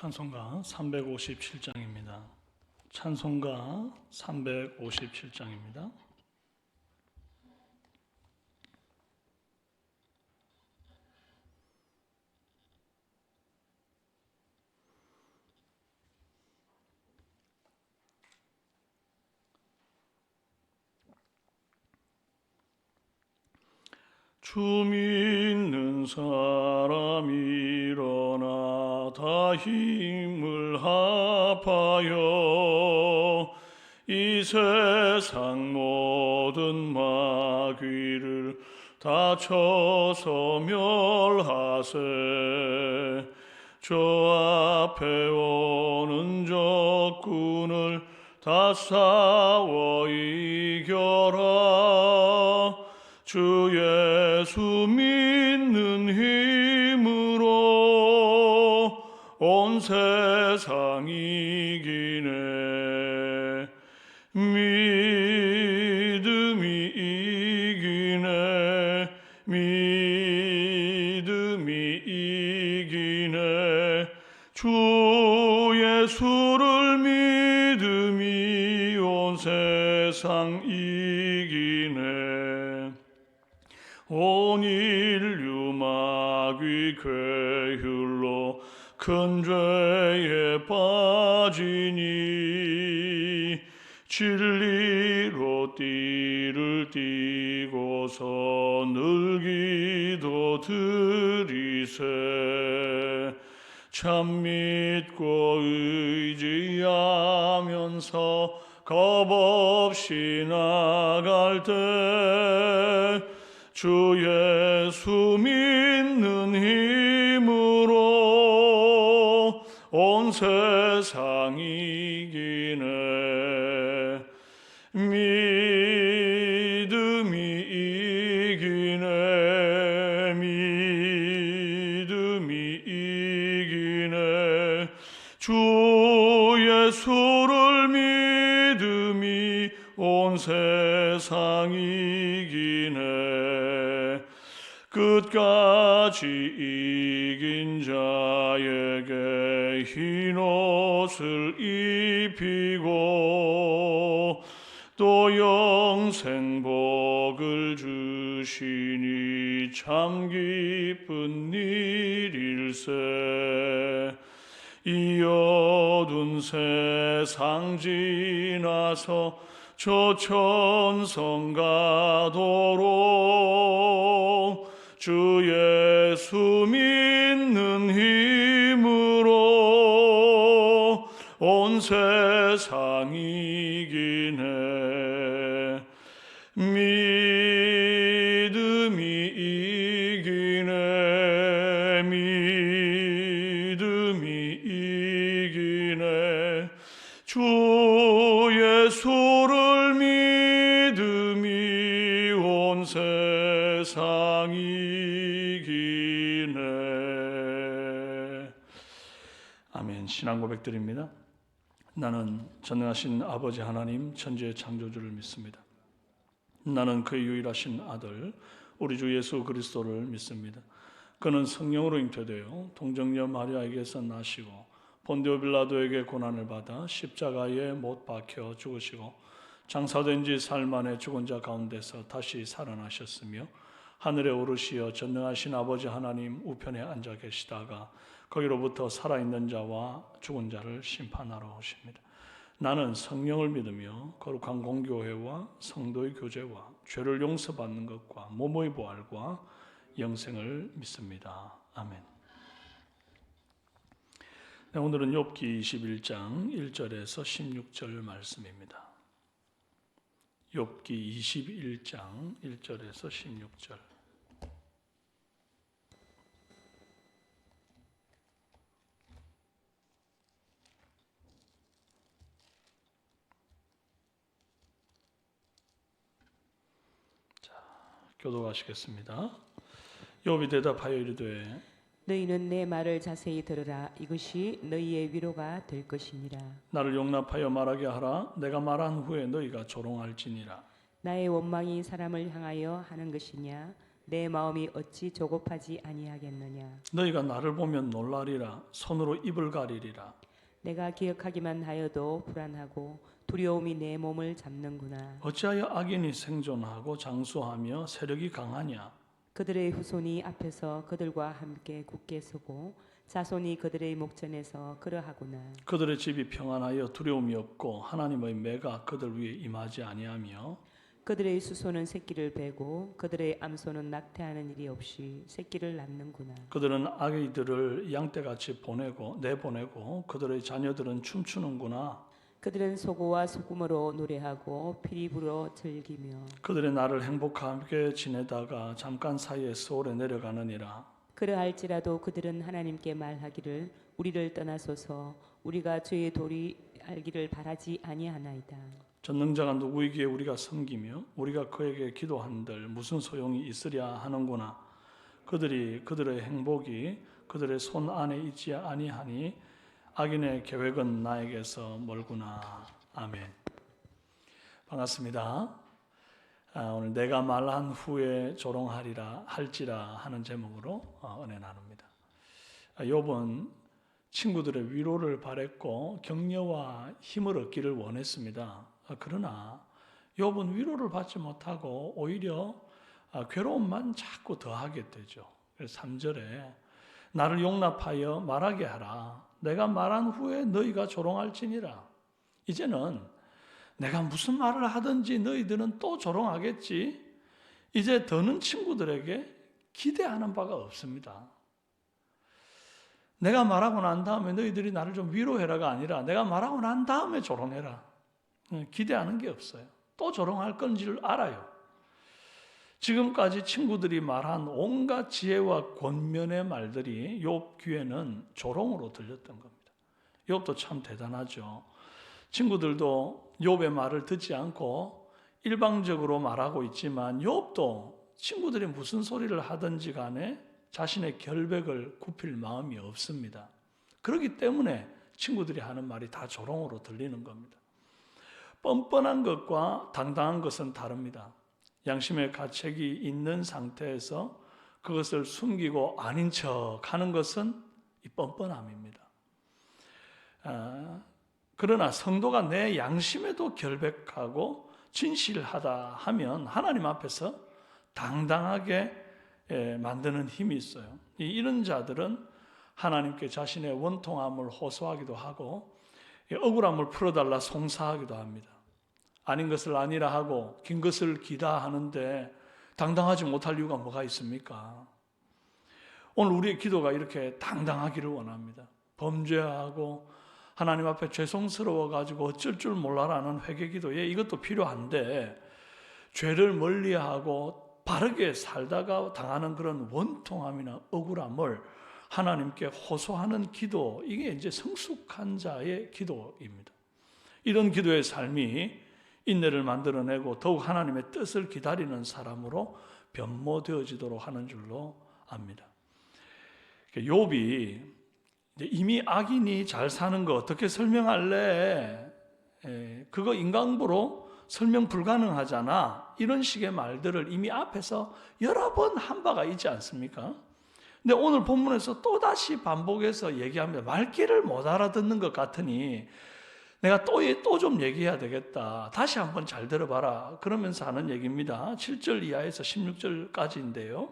찬송가 357장입니다. 찬송가 357장입니다. 주 믿는 사람 일어나 다 힘을 합하여 이 세상 모든 마귀를 다 쳐서 멸하세. 저 앞에 오는 적군을 다 싸워 이겨라. 주 예수 믿는 힘으로 온 세상 이기네. 믿음이 이기네. 믿음이 이기네. 주 예수를 믿음이 온 세상 이기네. 온 인류 마귀 괴율로 큰 죄에 빠지니 진리로 띠를 띠고서 늘 기도 드리세. 참 믿고 의지하면서 겁없이 나갈 때 주 예수 믿는 힘으로 온 세상 이기네. 믿음이 이기네. 믿음이 이기네. 주 예수를 믿음이 온 세상 이기네. 끝까지 이긴 자에게 흰 옷을 입히고 또 영생 복을 주시니 참 기쁜 일일세. 이 어두운 세상 지나서 저 천성 가도록 주 예수 믿는 힘으로 온 세상 이기네. 믿음이 이기네. 믿음이 이기네. 주 예수를 믿음이 온 세상 이기네. 아멘. 신앙 고백드립니다. 나는 전능하신 아버지 하나님 천지의 창조주를 믿습니다. 나는 그의 유일하신 아들 우리 주 예수 그리스도를 믿습니다. 그는 성령으로 잉태되어 동정녀 마리아에게서 나시고 본디오 빌라도에게 고난을 받아 십자가에 못 박혀 죽으시고 장사된 지 사흘 만에 죽은 자 가운데서 다시 살아나셨으며 하늘에 오르시어 전능하신 아버지 하나님 우편에 앉아 계시다가 거기로부터 살아있는 자와 죽은 자를 심판하러 오십니다. 나는 성령을 믿으며 거룩한 공교회와 성도의 교제와 죄를 용서받는 것과 몸의 부활과 영생을 믿습니다. 아멘. 네, 오늘은 욥기 21장 1절에서 16절 말씀입니다. 욥기 21장 1절에서 16절. 교독하시겠습니다. 욥이 대답하여 이르되 너희는 내 말을 자세히 들으라. 이것이 너희의 위로가 될 것이니라. 나를 용납하여 말하게 하라. 내가 말한 후에 너희가 조롱할지니라. 나의 원망이 사람을 향하여 하는 것이냐? 내 마음이 어찌 조급하지 아니하겠느냐. 너희가 나를 보면 놀라리라. 손으로 입을 가리리라. 내가 기억하기만 하여도 불안하고 두려움이 내 몸을 잡는구나. 어찌하여 악인이 생존하고 장수하며 세력이 강하냐. 그들의 후손이 앞에서 그들과 함께 굳게 서고 자손이 그들의 목전에서 그러하구나. 그들의 집이 평안하여 두려움이 없고 하나님의 매가 그들 위에 임하지 아니하며 그들의 수소는 새끼를 베고 그들의 암소는 낙태하는 일이 없이 새끼를 낳는구나. 그들은 아기들을 양떼같이 내보내고 그들의 자녀들은 춤추는구나. 그들은 소고와 소금으로 노래하고 피리 불어 즐기며 그들의 날을 행복하게 지내다가 잠깐 사이에 소홀에 내려가느니라. 그러할지라도 그들은 하나님께 말하기를 우리를 떠나소서 우리가 주의 도리 알기를 바라지 아니하나이다. 전능자가 누구이기에 우리가 섬기며 우리가 그에게 기도한들 무슨 소용이 있으랴 하는구나. 그들의 행복이 그들의 손 안에 있지 아니하니 악인의 계획은 나에게서 멀구나. 아멘. 반갑습니다. 오늘 내가 말한 후에 조롱하리라 할지라 하는 제목으로 은혜 나눕니다. 욥은 친구들의 위로를 바랬고 격려와 힘을 얻기를 원했습니다. 그러나 욥은 위로를 받지 못하고 오히려 괴로움만 자꾸 더하게 되죠. 그래서 3절에 나를 용납하여 말하게 하라. 내가 말한 후에 너희가 조롱할지니라. 이제는 내가 무슨 말을 하든지 너희들은 또 조롱하겠지. 이제 더는 친구들에게 기대하는 바가 없습니다. 내가 말하고 난 다음에 너희들이 나를 좀 위로해라가 아니라 내가 말하고 난 다음에 조롱해라. 기대하는 게 없어요. 또 조롱할 건지를 알아요. 지금까지 친구들이 말한 온갖 지혜와 권면의 말들이 욥 귀에는 조롱으로 들렸던 겁니다. 욥도 참 대단하죠. 친구들도 욥의 말을 듣지 않고 일방적으로 말하고 있지만 욥도 친구들이 무슨 소리를 하든지 간에 자신의 결백을 굽힐 마음이 없습니다. 그렇기 때문에 친구들이 하는 말이 다 조롱으로 들리는 겁니다. 뻔뻔한 것과 당당한 것은 다릅니다. 양심의 가책이 있는 상태에서 그것을 숨기고 아닌 척 하는 것은 이 뻔뻔함입니다. 그러나 성도가 내 양심에도 결백하고 진실하다 하면 하나님 앞에서 당당하게 만드는 힘이 있어요. 이런 자들은 하나님께 자신의 원통함을 호소하기도 하고 억울함을 풀어달라 송사하기도 합니다. 아닌 것을 아니라 하고 긴 것을 기다 하는데 당당하지 못할 이유가 뭐가 있습니까? 오늘 우리의 기도가 이렇게 당당하기를 원합니다. 범죄하고 하나님 앞에 죄송스러워가지고 어쩔 줄 몰라라는 회개기도 이것도 필요한데 죄를 멀리하고 바르게 살다가 당하는 그런 원통함이나 억울함을 하나님께 호소하는 기도, 이게 이제 성숙한 자의 기도입니다. 이런 기도의 삶이 인내를 만들어내고 더욱 하나님의 뜻을 기다리는 사람으로 변모되어지도록 하는 줄로 압니다. 욥이 이미 악인이 잘 사는 거 어떻게 설명할래? 그거 인간부로 설명 불가능하잖아. 이런 식의 말들을 이미 앞에서 여러 번 한 바가 있지 않습니까? 근데 오늘 본문에서 또다시 반복해서 얘기합니다. 말귀를 못 알아듣는 것 같으니 내가 또 좀 얘기해야 되겠다. 다시 한번 잘 들어봐라. 그러면서 하는 얘기입니다. 7절 이하에서 16절까지인데요.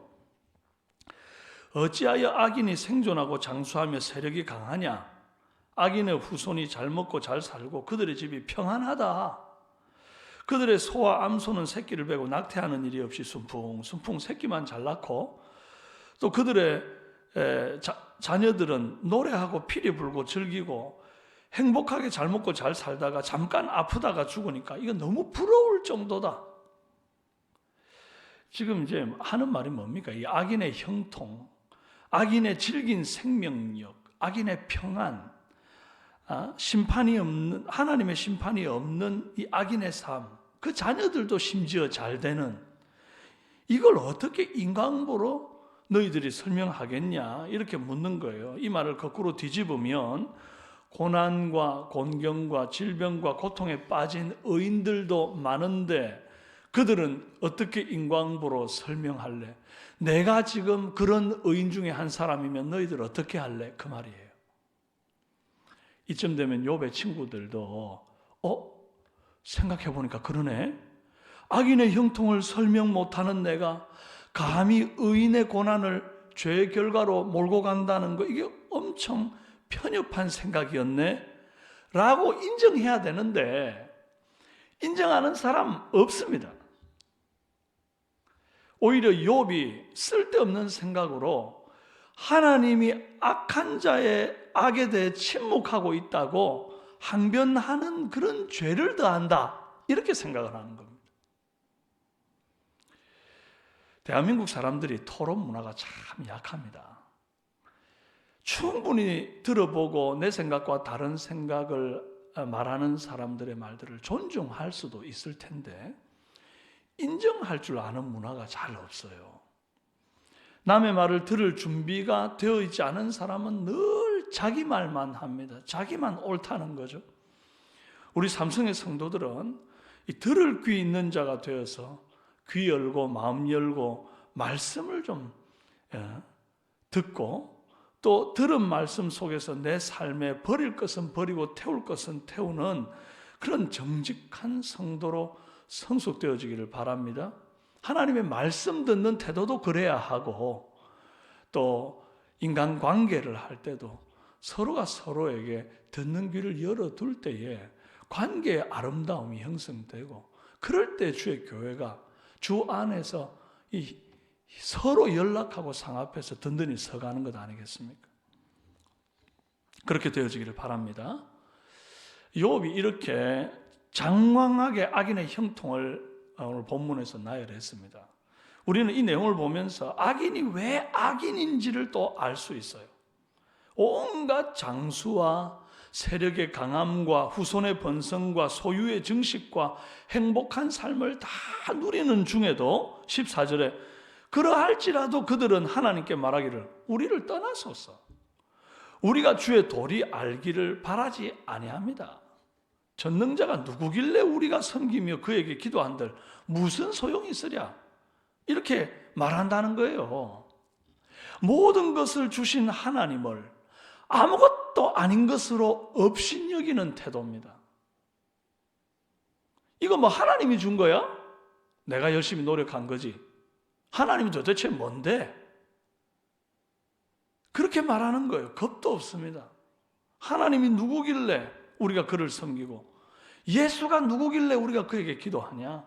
어찌하여 악인이 생존하고 장수하며 세력이 강하냐? 악인의 후손이 잘 먹고 잘 살고 그들의 집이 평안하다. 그들의 소와 암소는 새끼를 베고 낙태하는 일이 없이 순풍 새끼만 잘 낳고 또 그들의 자녀들은 노래하고 피리 불고 즐기고 행복하게 잘 먹고 잘 살다가 잠깐 아프다가 죽으니까 이거 너무 부러울 정도다. 지금 이제 하는 말이 뭡니까? 이 악인의 형통, 악인의 질긴 생명력, 악인의 평안, 심판이 없는, 하나님의 심판이 없는 이 악인의 삶, 그 자녀들도 심지어 잘 되는, 이걸 어떻게 인간보로 너희들이 설명하겠냐 이렇게 묻는 거예요. 이 말을 거꾸로 뒤집으면 고난과 곤경과 질병과 고통에 빠진 의인들도 많은데 그들은 어떻게 인과응보로 설명할래? 내가 지금 그런 의인 중에 한 사람이면 너희들 어떻게 할래? 그 말이에요. 이쯤 되면 욥의 친구들도 생각해 보니까 그러네. 악인의 형통을 설명 못하는 내가 감히 의인의 고난을 죄의 결과로 몰고 간다는 거, 이게 엄청 편협한 생각이었네 라고 인정해야 되는데 인정하는 사람 없습니다. 오히려 욥이 쓸데없는 생각으로 하나님이 악한 자의 악에 대해 침묵하고 있다고 항변하는 그런 죄를 더한다, 이렇게 생각을 하는 겁니다. 대한민국 사람들이 토론 문화가 참 약합니다. 충분히 들어보고 내 생각과 다른 생각을 말하는 사람들의 말들을 존중할 수도 있을 텐데 인정할 줄 아는 문화가 잘 없어요. 남의 말을 들을 준비가 되어 있지 않은 사람은 늘 자기 말만 합니다. 자기만 옳다는 거죠. 우리 삼성의 성도들은 이 들을 귀 있는 자가 되어서 귀 열고 마음 열고 말씀을 좀 듣고 또 들은 말씀 속에서 내 삶에 버릴 것은 버리고 태울 것은 태우는 그런 정직한 성도로 성숙되어지기를 바랍니다. 하나님의 말씀 듣는 태도도 그래야 하고 또 인간관계를 할 때도 서로가 서로에게 듣는 귀를 열어둘 때에 관계의 아름다움이 형성되고 그럴 때 주의 교회가 주 안에서 서로 연락하고 상합해서 든든히 서가는 것 아니겠습니까? 그렇게 되어지기를 바랍니다. 욥이 이렇게 장황하게 악인의 형통을 오늘 본문에서 나열했습니다. 우리는 이 내용을 보면서 악인이 왜 악인인지를 또 알 수 있어요. 온갖 장수와 세력의 강함과 후손의 번성과 소유의 증식과 행복한 삶을 다 누리는 중에도 14절에 그러할지라도 그들은 하나님께 말하기를 우리를 떠나소서 우리가 주의 도리 알기를 바라지 아니합니다. 전능자가 누구길래 우리가 섬기며 그에게 기도한들 무슨 소용이 있으랴, 이렇게 말한다는 거예요. 모든 것을 주신 하나님을 아무것도 아닌 것으로 업신여기는 태도입니다. 이거 뭐 하나님이 준 거야? 내가 열심히 노력한 거지. 하나님이 도대체 뭔데? 그렇게 말하는 거예요. 겁도 없습니다. 하나님이 누구길래 우리가 그를 섬기고 예수가 누구길래 우리가 그에게 기도하냐?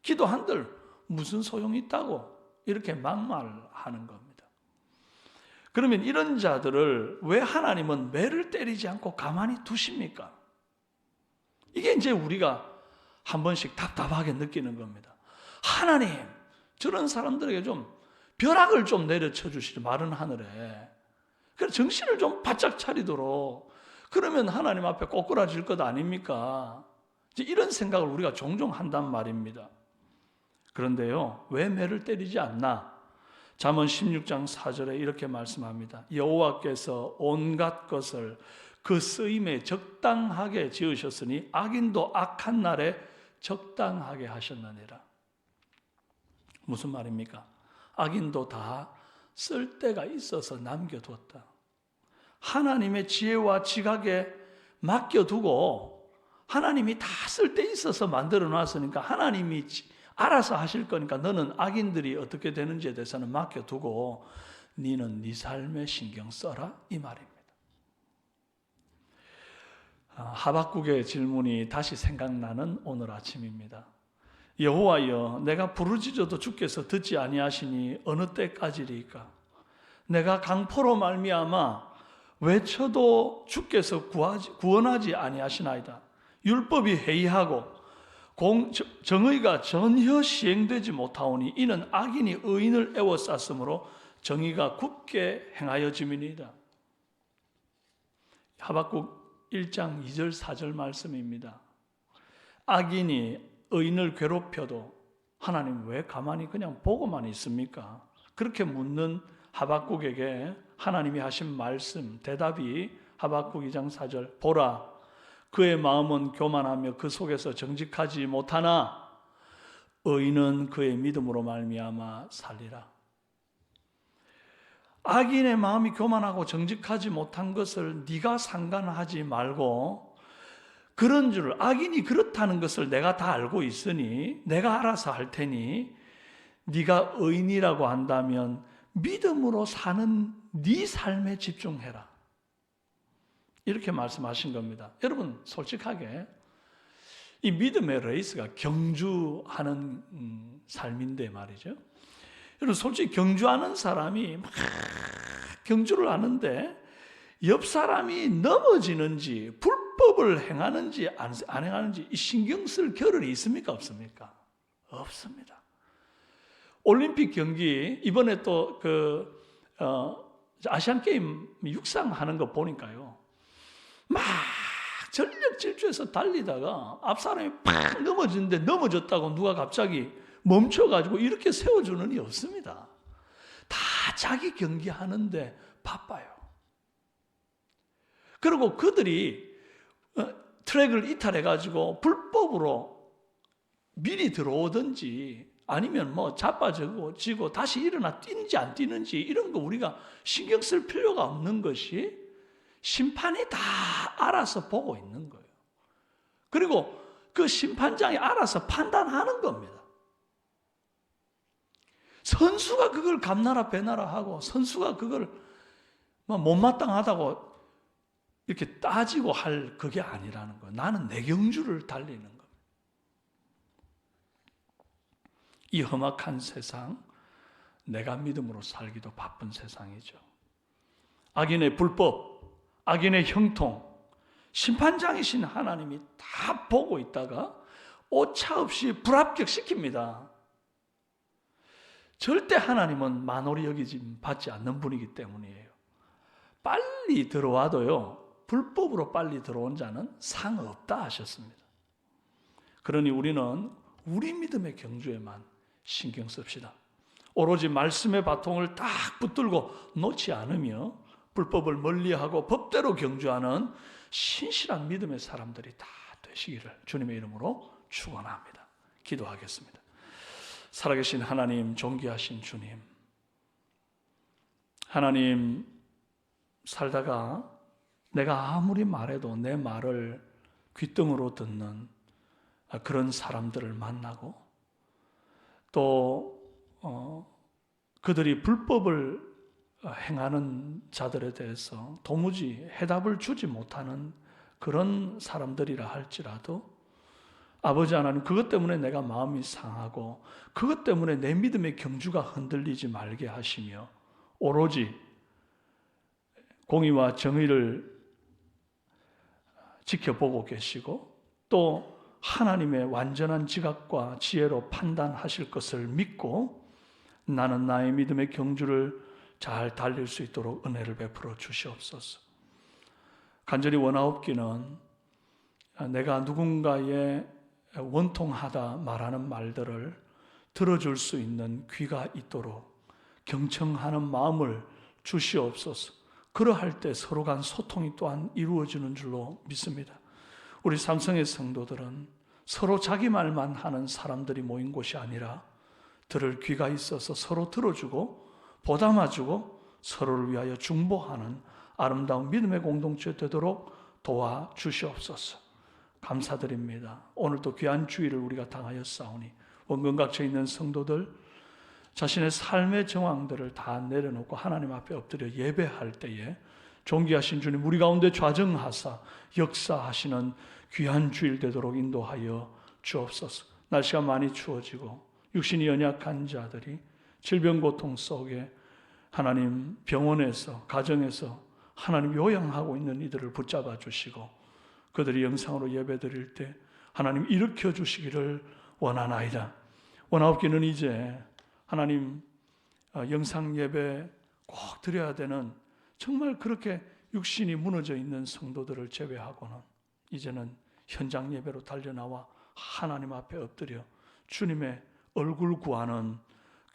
기도한들 무슨 소용이 있다고 이렇게 막말하는 겁니다. 그러면 이런 자들을 왜 하나님은 매를 때리지 않고 가만히 두십니까? 이게 이제 우리가 한 번씩 답답하게 느끼는 겁니다. 하나님, 저런 사람들에게 좀 벼락을 좀 내려쳐 주시지, 마른 하늘에. 그래서 정신을 좀 바짝 차리도록. 그러면 하나님 앞에 꼬꾸라질 것 아닙니까? 이제 이런 생각을 우리가 종종 한단 말입니다. 그런데요, 왜 매를 때리지 않나? 잠언 16장 4절에 이렇게 말씀합니다. 여호와께서 온갖 것을 그 쓰임에 적당하게 지으셨으니 악인도 악한 날에 적당하게 하셨느니라. 무슨 말입니까? 악인도 다 쓸 때가 있어서 남겨두었다. 하나님의 지혜와 지각에 맡겨두고 하나님이 다 쓸 때 있어서 만들어 놨으니까 하나님이 알아서 하실 거니까 너는 악인들이 어떻게 되는지에 대해서는 맡겨두고 너는 네 삶에 신경 써라, 이 말입니다. 하박국의 질문이 다시 생각나는 오늘 아침입니다. 여호와여, 내가 부르짖어도 주께서 듣지 아니하시니 어느 때까지리까? 내가 강포로 말미암아 외쳐도 주께서 구원하지 아니하시나이다. 율법이 해이하고 정의가 전혀 시행되지 못하오니 이는 악인이 의인을 애워쌌으므로 정의가 굳게 행하여짐이니이다. 하박국 1장 2절 4절 말씀입니다. 악인이 의인을 괴롭혀도 하나님 왜 가만히 그냥 보고만 있습니까? 그렇게 묻는 하박국에게 하나님이 하신 말씀, 대답이 하박국 2장 4절, 보라, 그의 마음은 교만하며 그 속에서 정직하지 못하나 의인은 그의 믿음으로 말미암아 살리라. 악인의 마음이 교만하고 정직하지 못한 것을 네가 상관하지 말고, 그런 줄, 악인이 그렇다는 것을 내가 다 알고 있으니 내가 알아서 할 테니 네가 의인이라고 한다면 믿음으로 사는 네 삶에 집중해라. 이렇게 말씀하신 겁니다. 여러분, 솔직하게 이 믿음의 레이스가 경주하는 삶인데 말이죠. 여러분, 솔직히 경주하는 사람이 막 경주를 하는데 옆 사람이 넘어지는지 불법을 행하는지 안 행하는지 이 신경 쓸 겨를이 있습니까? 없습니까? 없습니다. 올림픽 경기 이번에 또 아시안 게임 육상 하는 거 보니까요, 막 전력 질주해서 달리다가 앞 사람이 팍 넘어지는데, 넘어졌다고 누가 갑자기 멈춰가지고 이렇게 세워주는 이 없습니다. 다 자기 경기하는데 바빠요. 그리고 그들이 트랙을 이탈해가지고 불법으로 미리 들어오든지 아니면 뭐 자빠지고 다시 일어나 뛰는지 안 뛰는지 이런 거 우리가 신경 쓸 필요가 없는 것이 심판이 다 알아서 보고 있는 거예요. 그리고 그 심판장이 알아서 판단하는 겁니다. 선수가 그걸 감나라 배나라 하고 선수가 그걸 못마땅하다고 이렇게 따지고 할 그게 아니라는 거예요. 나는 내 경주를 달리는 겁니다. 이 험악한 세상, 내가 믿음으로 살기도 바쁜 세상이죠. 악인의 불법, 악인의 형통, 심판장이신 하나님이 다 보고 있다가 오차없이 불합격시킵니다. 절대 하나님은 만홀히 여기지 받지 않는 분이기 때문이에요. 빨리 들어와도요, 불법으로 빨리 들어온 자는 상 없다 하셨습니다. 그러니 우리는 우리 믿음의 경주에만 신경 씁시다. 오로지 말씀의 바통을 딱 붙들고 놓지 않으며 불법을 멀리하고 법대로 경주하는 신실한 믿음의 사람들이 다 되시기를 주님의 이름으로 축원합니다. 기도하겠습니다. 살아계신 하나님, 존귀하신 주님, 하나님, 살다가 내가 아무리 말해도 내 말을 귓등으로 듣는 그런 사람들을 만나고 또 그들이 불법을 행하는 자들에 대해서 도무지 해답을 주지 못하는 그런 사람들이라 할지라도 아버지 하나님, 그것 때문에 내가 마음이 상하고 그것 때문에 내 믿음의 경주가 흔들리지 말게 하시며 오로지 공의와 정의를 지켜보고 계시고 또 하나님의 완전한 지각과 지혜로 판단하실 것을 믿고 나는 나의 믿음의 경주를 잘 달릴 수 있도록 은혜를 베풀어 주시옵소서. 간절히 원하옵기는 내가 누군가의 원통하다 말하는 말들을 들어줄 수 있는 귀가 있도록 경청하는 마음을 주시옵소서. 그러할 때 서로 간 소통이 또한 이루어지는 줄로 믿습니다. 우리 삼성의 성도들은 서로 자기 말만 하는 사람들이 모인 곳이 아니라 들을 귀가 있어서 서로 들어주고 보담아주고 서로를 위하여 중보하는 아름다운 믿음의 공동체 되도록 도와주시옵소서. 감사드립니다. 오늘도 귀한 주일을 우리가 당하였사오니 원근 각처에 있는 성도들 자신의 삶의 정황들을 다 내려놓고 하나님 앞에 엎드려 예배할 때에 존귀하신 주님 우리 가운데 좌정하사 역사하시는 귀한 주일 되도록 인도하여 주옵소서. 날씨가 많이 추워지고 육신이 연약한 자들이 질병 고통 속에 하나님 병원에서 가정에서 하나님 요양하고 있는 이들을 붙잡아 주시고 그들이 영상으로 예배 드릴 때 하나님 일으켜 주시기를 원하나이다. 원하옵기는 이제 하나님 영상 예배 꼭 드려야 되는 정말 그렇게 육신이 무너져 있는 성도들을 제외하고는 이제는 현장 예배로 달려나와 하나님 앞에 엎드려 주님의 얼굴 구하는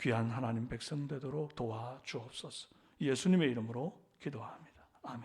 귀한 하나님 백성 되도록 도와주옵소서. 예수님의 이름으로 기도합니다. 아멘.